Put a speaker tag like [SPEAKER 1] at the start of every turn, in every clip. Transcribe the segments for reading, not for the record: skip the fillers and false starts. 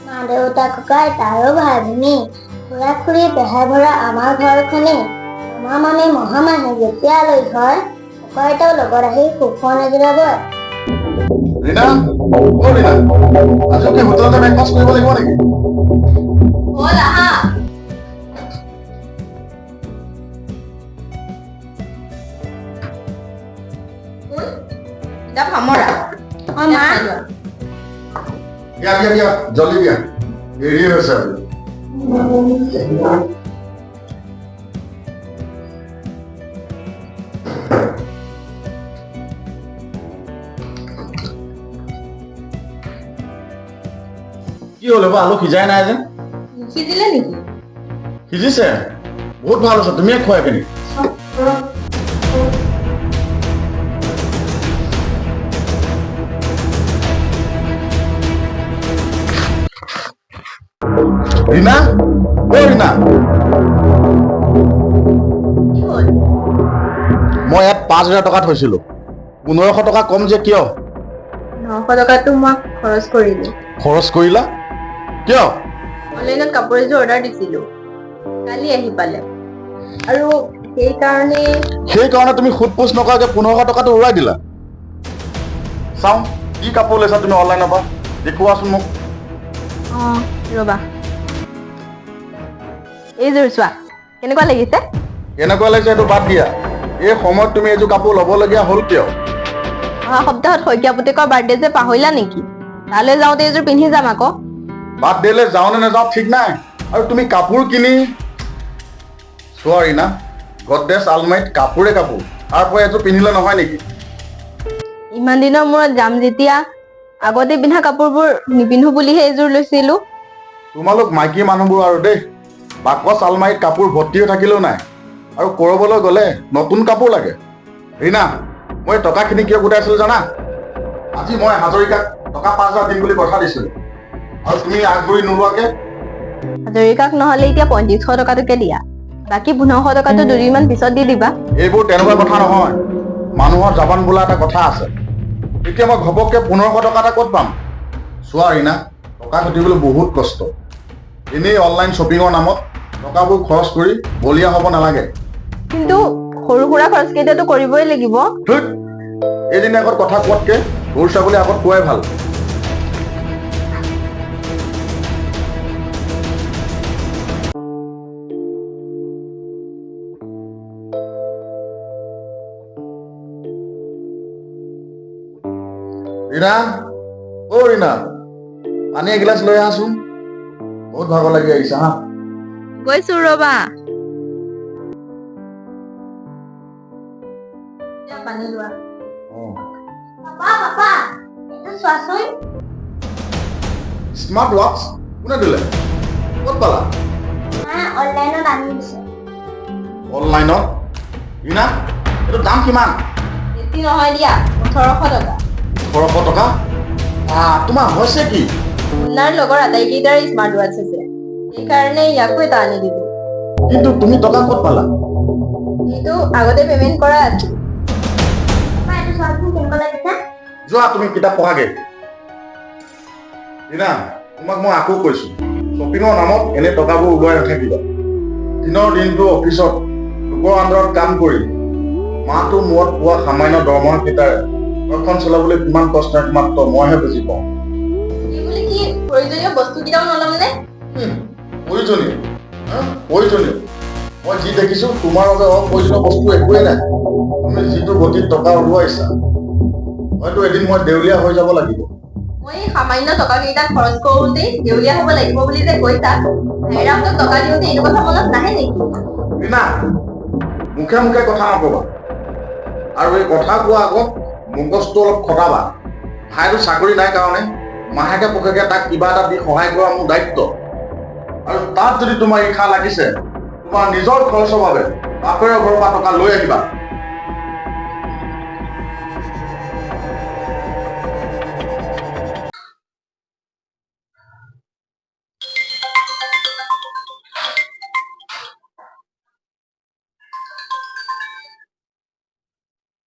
[SPEAKER 1] মা দেউতা ককা তাৰো ভাই ভনী খুৰা খুৰী পেহা ভৰা আমাৰ ঘৰখনে মামা মামী মহামাহী যেতিয়ালৈ হয় ককা আইতাও লগত আহি সুখৰ নজৰা বয়।
[SPEAKER 2] ৰীনা, অ' ৰীনা, আজি কি হোটেলতে ব্ৰেকফাষ্ট কৰিব লাগিব নেকি?
[SPEAKER 3] হ'ল আহা। কিতাপ সামৰা।
[SPEAKER 1] অ' মা।
[SPEAKER 2] দিয়া, জলদি দিয়া। দেৰি হৈছে আজি। কি হ'ল এইবোৰ আলু সিজাই নাই যে?
[SPEAKER 3] সিজিলে নেকি?
[SPEAKER 2] সিজিছে, বহুত ভাল হৈছে, তুমিয়ে খুৱাই পিনি। ৰীনা, অ' ৰীনা,
[SPEAKER 3] কি হ'ল?
[SPEAKER 2] মই ইয়াত 5,000 টকা থৈছিলো, 1,500 টকা কম যে কিয়?
[SPEAKER 3] 900 টকাটো মই খৰচ কৰিলো।
[SPEAKER 2] খৰচ কৰিলা কিয়?
[SPEAKER 3] অনলাইনত কাপোৰ এযোৰ অৰ্ডাৰ দিছিলো, কালি আহি পালে আৰু
[SPEAKER 2] সেইকাৰণে তুমি সোধ পোছ নকৰাকে 1,500 টকাটো উৰাই দিলা। চাওঁ কি কাপোৰ লৈছা তুমি অনলাইনৰ পৰা, দেখুৱাচোন মোক।
[SPEAKER 3] অঁ ৰ'বা, এইযোৰ চোৱা কেনেকুৱা লাগিছে?
[SPEAKER 2] কেনেকুৱা লাগিছে এইটো বাদ দিয়া, এই সময়ত তুমি এইযোৰ কাপোৰ ল'বলগীয়া হ'ল কিয়?
[SPEAKER 3] অহা সপ্তাহত শইকীয়া পুতেকৰ বাৰ্থডে যে, পাহৰিলা নেকি? তালৈ যাওঁতে এইযোৰ পিন্ধি যাম আকৌ।
[SPEAKER 2] বাৰ্থডেলৈ যাওঁ নে নাযাওঁ ঠিক নাই, আৰু তুমি কাপোৰ কিনি চোৱা ৰীনা, গডৰেজ আলমাৰীত কাপোৰে কাপোৰ, তাৰ পৰা এযোৰ পিন্ধিলে নহয় নেকি?
[SPEAKER 3] ইমান দিনৰ মূৰত যাম যেতিয়া আগতে পিন্ধা কাপোৰবোৰ নিপিন্ধো বুলিহে এইযোৰ লৈছিলো।
[SPEAKER 2] তোমালোক মাইকী মানুহবোৰ আৰু দেই, বাকচ আলমাৰীত কাপোৰ ভৰ্তি হৈ থাকিলেও নাই, আৰু ক'ৰবালৈ গ'লে নতুন কাপোৰ লাগে। ৰীনা, মই টকাখিনি কিয় গোটাইছিলোঁ জানা? আজি মই হাজৰিকাক টকা 5,000 দিম বুলি কথা দিছিলোঁ, আৰু তুমি আগবাঢ়ি নোলোৱাকে।
[SPEAKER 3] হাজৰিকাক নহ'লে এতিয়া 3500 টকাটোকে দিয়া, বাকী 1500 টকাটো দুদিনমান পিছত দি দিবা।
[SPEAKER 2] এইবোৰ তেনেকুৱা কথা নহয়, মানুহৰ জাবান বোলা এটা কথা আছে। এতিয়া মই ঘপককৈ 1,500 টকা এটা ক'ত পাম? চোৱা ৰীনা, টকা ঘটিবলৈ বহুত কষ্ট, এনেই অনলাইন শ্বপিঙৰ নামত টকাবোৰ খৰচ কৰি বলিয়া হ'ব নালাগে।
[SPEAKER 3] কিন্তু সৰু সুৰা খৰচ কেইটাতো কৰিবই লাগিব।
[SPEAKER 2] ধুত, এদিন আগত কথা কোৱাতকৈ গৰু ছাগলী আগত কোৱাই ভাল। ৰীনা, অ' ৰীনা, পানী এগিলাচ লৈ আহাচোন, বহুত ভাগৰ লাগি আহিছে হা।
[SPEAKER 3] গৈছো ৰবা। পানী লোৱা।
[SPEAKER 1] পাপা এইটো চোৱাচোন।
[SPEAKER 2] স্মাৰ্ট ৱাটচ কোনে দিলে? ক'ত পালা?
[SPEAKER 1] মা অনলাইনত আনি দিছে।
[SPEAKER 2] অনলাইনত? ৰীনা, এইটো দাম কিমান?
[SPEAKER 3] বেছি নহয় দিয়া, 1800 টকা।
[SPEAKER 2] 1,200 টকা? তোমাৰ হৈছে কি?
[SPEAKER 3] মুন্নাৰ লগৰ আটাইকেইটাৰে স্মাৰ্ট ৱাটচ আছে, সেইকাৰণে ইয়াকো এটা আনি দিলো।
[SPEAKER 2] কিন্তু তুমি টকা ক'ত পালা?
[SPEAKER 3] এইটো আগতে পেমেণ্ট কৰা আছিল।
[SPEAKER 1] পাপা এইটো চোৱাচোন কেনেকুৱা লাগিছে।
[SPEAKER 2] যোৱা তুমি কিতাপ পঢ়াগে। ৰীনা, তোমাক মই আকৌ কৈছো, শ্বপিঙৰ নামত এনে টকাবোৰ উলিয়াই নাথাকিবা। দিনৰ দিনটো অফিচত লোকৰ আণ্ডাৰত কাম কৰি মাহটোৰ মূৰত পোৱা সামান্য দৰমহা কেইটাৰে ঘৰখন চলাবলৈ কিমান কষ্ট একমাত্ৰ মইহে বুজি পাওঁ।
[SPEAKER 3] এই বুলি কি প্ৰয়োজনীয় বস্তু কেইটাও নল'মনে?
[SPEAKER 2] প্ৰয়োজনীয়? প্ৰয়োজনীয়? মই যি দেখিছো তোমাৰ বাবে অপ্ৰয়োজনীয় বস্তু একোৱেই নাই। তুমি যিটো গতিত টকা উৰুৱাইছা, হয়তো এদিন মই দেউলীয়া হৈ যাব লাগিব।
[SPEAKER 3] মই এই সামান্য টকা কেইটা খৰচ কৰোঁতেই দেউলীয়া হ'ব লাগিব বুলি যে কৈছা, ভাইৰাহঁতক টকা দিওঁতে এইটো কথা মনত নাহে নেকি?
[SPEAKER 2] ৰীনা, মুখে মুখে কথা নকবা, আৰু এই কথা কোৱা আগত মুখস্থটো অলপ খটাবা। ভাইটো চাকৰি নাই কাৰণে মাহেকে পষেকে তাক কিবা এটা দি সহায় কৰা মোৰ দায়িত্ব, আৰু তাত যদি তোমাৰ ইচ্ছা লাগিছে, তোমাৰ নিজৰ খৰচৰ বাবে বাপেৰৰ ঘৰৰ পৰা টকা লৈ আহিবা।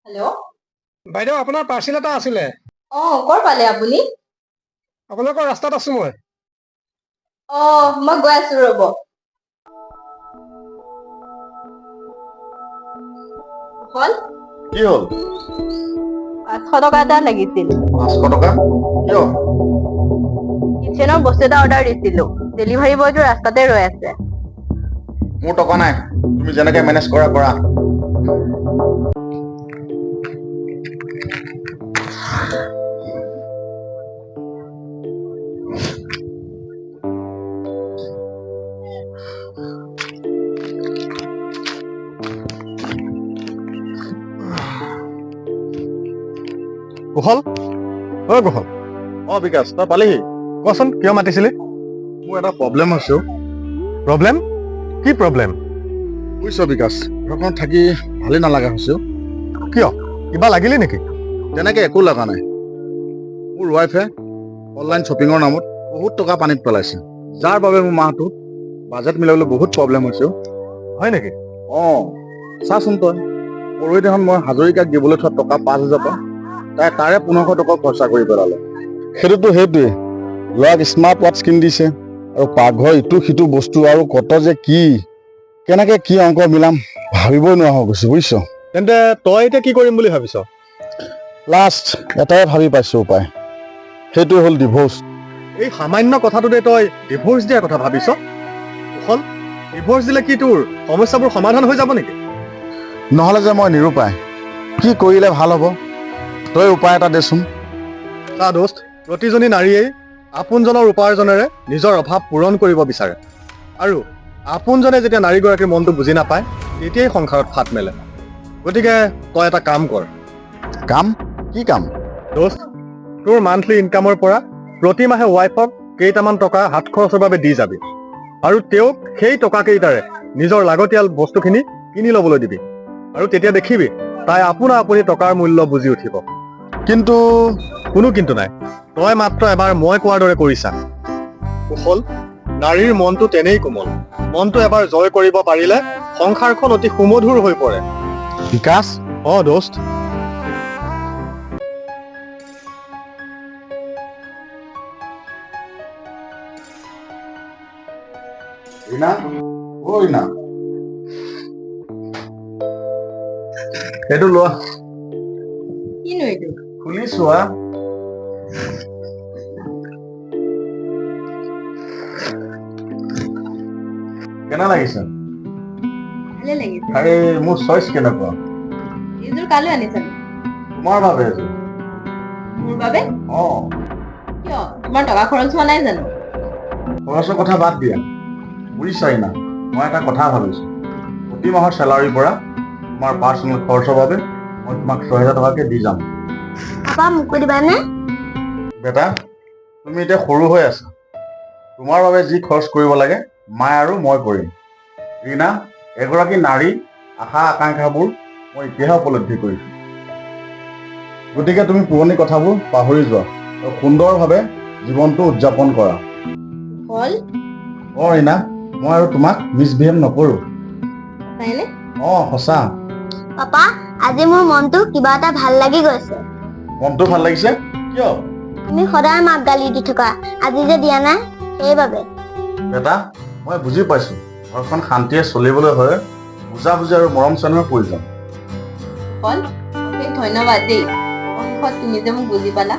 [SPEAKER 3] হেল্ল',
[SPEAKER 4] বাইদেউ, আপোনাৰ পাৰ্চেল এটা আছিলে।
[SPEAKER 3] অঁ ক'ৰ পালে আপুনি?
[SPEAKER 4] আপোনালোকৰ ৰাস্তাত আছো মই।
[SPEAKER 3] মই গৈ আছো ৰ'ব। হ'ল
[SPEAKER 2] কি হ'ল?
[SPEAKER 3] 500 টকা এটা লাগিছিল।
[SPEAKER 2] 500 টকা? কিয়?
[SPEAKER 3] কিচেনৰ বস্তু এটা অৰ্ডাৰ দিছিলো। ডেলিভাৰী বয়টো ৰাস্তাতে ৰৈ আছে।
[SPEAKER 2] মোৰ টকা নাই, তুমি যেনেকে মেনেজ কৰা কৰা।
[SPEAKER 4] কুশল, কুশল,
[SPEAKER 2] বিকাশ তই পালিহি?
[SPEAKER 4] কোৱাচোন কিয় মাতিছিলি?
[SPEAKER 2] মোৰ এটা প্ৰব্লেম হৈছে।
[SPEAKER 4] প্ৰব্লেম? কি প্ৰব্লেম?
[SPEAKER 2] বুজিছ বিকাশ, ঘৰখনত থাকি ভালেই নালাগা হৈছে।
[SPEAKER 4] কিয়, কিবা লাগিলি নেকি?
[SPEAKER 2] তেনেকে একো লগা নাই। মোৰ ৱাইফে অনলাইন শ্বপিঙৰ নামত বহুত টকা পানীত পেলাইছে, যাৰ বাবে মোৰ মাহটোত বাজেট মিলাবলৈ বহুত প্ৰব্লেম হৈছে।
[SPEAKER 4] হয় নেকি?
[SPEAKER 2] চাচোন তই, পৰহি দিনাখন মই হাজৰিকাক দিবলৈ থোৱা টকা 5,000 টকা তাই তাৰে 1500 টকা খৰচা কৰি পেলালে। সেইটোৱে ল'ৰাক স্মাৰ্ট ৱাটচ কিনি দিছে আৰু পাকঘৰ ইটো সিটো বস্তু আৰু কত যে কি কেনেকে কি অংক মিলাম ভাবিবই নোৱাৰা হৈ গৈছো। বুজিছ?
[SPEAKER 4] তেন্তে তই এতিয়া কি কৰিম বুলি ভাবিছ?
[SPEAKER 2] লাষ্ট এটাই ভাবি পাইছো উপায়, সেইটোৱে হ'ল ডিভোৰ্চ।
[SPEAKER 4] এই সামান্য কথাটোতে তই ডিভোৰ্চ দিয়াৰ কথা ভাবিছ? কুশল, ডিভোৰ্চ দিলে কি তোৰ সমস্যাবোৰ সমাধান হৈ যাব নেকি?
[SPEAKER 2] নহ'লে যে মই নিৰুপায়, কি কৰিলে ভাল হ'ব তই উপায় এটা দেচোন।
[SPEAKER 4] চা দোস্ত, প্ৰতিজনী নাৰীয়েই আপোনজনৰ উপাৰ্জনেৰে নিজৰ অভাৱ পূৰণ কৰিব বিচাৰে, আৰু আপোনজনে যেতিয়া নাৰীগৰাকীৰ মনটো বুজি নাপায় তেতিয়াই সংসাৰত ফাট মেলে। গতিকে তই এটা কাম কৰ।
[SPEAKER 2] কাম? কি কাম?
[SPEAKER 4] দোস্ত, তোৰ মান্থলি ইনকামৰ পৰা প্ৰতি মাহে ৱাইফক কেইটামান টকা হাত খৰচৰ বাবে দি যাবি, আৰু তেওঁক সেই টকা কেইটাৰে নিজৰ লাগতিয়াল বস্তুখিনি কিনি ল'বলৈ দিবি, আৰু তেতিয়া দেখিবি তাই আপোনা আপুনি টকাৰ মূল্য বুজি উঠিব।
[SPEAKER 2] কিন্তু
[SPEAKER 4] কোনো কিন্তু নাই, তই মাত্ৰ এবাৰ মই কোৱাৰ দৰে কৰিছা। কুশল, নাৰীৰ মনটো তেনেই কোমল, মনটো এবাৰ জয় কৰিব পাৰিলে সংসাৰখন অতি সুমধুৰ হৈ পৰে।
[SPEAKER 2] বিকাশ,
[SPEAKER 4] দোস্ত,
[SPEAKER 2] ৰীনা, ৰীনা, এইটো লোৱা,
[SPEAKER 3] কিনো এইটো?
[SPEAKER 2] খুলি চোৱা। কেনে লাগিছে?
[SPEAKER 3] ভালে লাগিছে।
[SPEAKER 2] আৰে মোৰ চইচ কেনেকুৱা?
[SPEAKER 3] এইযোৰ কালৈ আনিছা?
[SPEAKER 2] তোমাৰ বাবে এযোৰ।
[SPEAKER 3] মোৰ বাবে? কিয়, তোমাৰ টকা খৰচ হোৱা নাই জানো?
[SPEAKER 2] খৰচৰ কথা বাদ দিয়া। বুজিছা ৰীনা, মই এটা কথা ভাবিছো, প্ৰতি মাহৰ চেলাৰীৰ পৰা তোমাৰ পাৰ্চনেল খৰচৰ বাবে মই তোমাক 6,000 টকাকে দি যাম।
[SPEAKER 1] পাপা মোকো দিবানে?
[SPEAKER 2] বেটা, তুমি এতিয়া সৰু হৈ আছা, তোমাৰ বাবে যি খৰচ কৰিব লাগে মায়ে আৰু মই কৰিম। ৰীনা, এগৰাকী নাৰীৰ আশা আকাংক্ষাবোৰ মই এতিয়াহে উপলব্ধি কৰিছো। গতিকে তুমি পুৰণি কথাবোৰ পাহৰি যোৱা আৰু সুন্দৰভাৱে জীৱনটো উদযাপন কৰা।
[SPEAKER 3] হ'ল
[SPEAKER 2] ৰীনা, মই আৰু তোমাক মিছবিহেভ নকৰো।
[SPEAKER 3] সঁচাইনে?
[SPEAKER 2] সঁচা।
[SPEAKER 1] পাপা, আজি মোৰ মনটো কিবা এটা ভাল লাগি গৈছে।
[SPEAKER 2] মনটো ভাল লাগিছে? কিয়?
[SPEAKER 1] তুমি সদায় মাক গালি দি থকা, আজি যে দিয়া নাই সেইবাবে।
[SPEAKER 2] বেটা, মই বুজি পাইছো, ঘৰখন শান্তিৰে চলিবলৈ হ'লে বুজাবুজি আৰু মৰম চেনেহৰ প্ৰয়োজন।
[SPEAKER 3] হ'ল, অশেষ ধন্যবাদ দেই, অশেষত তুমি যে মোক বুজি পালা।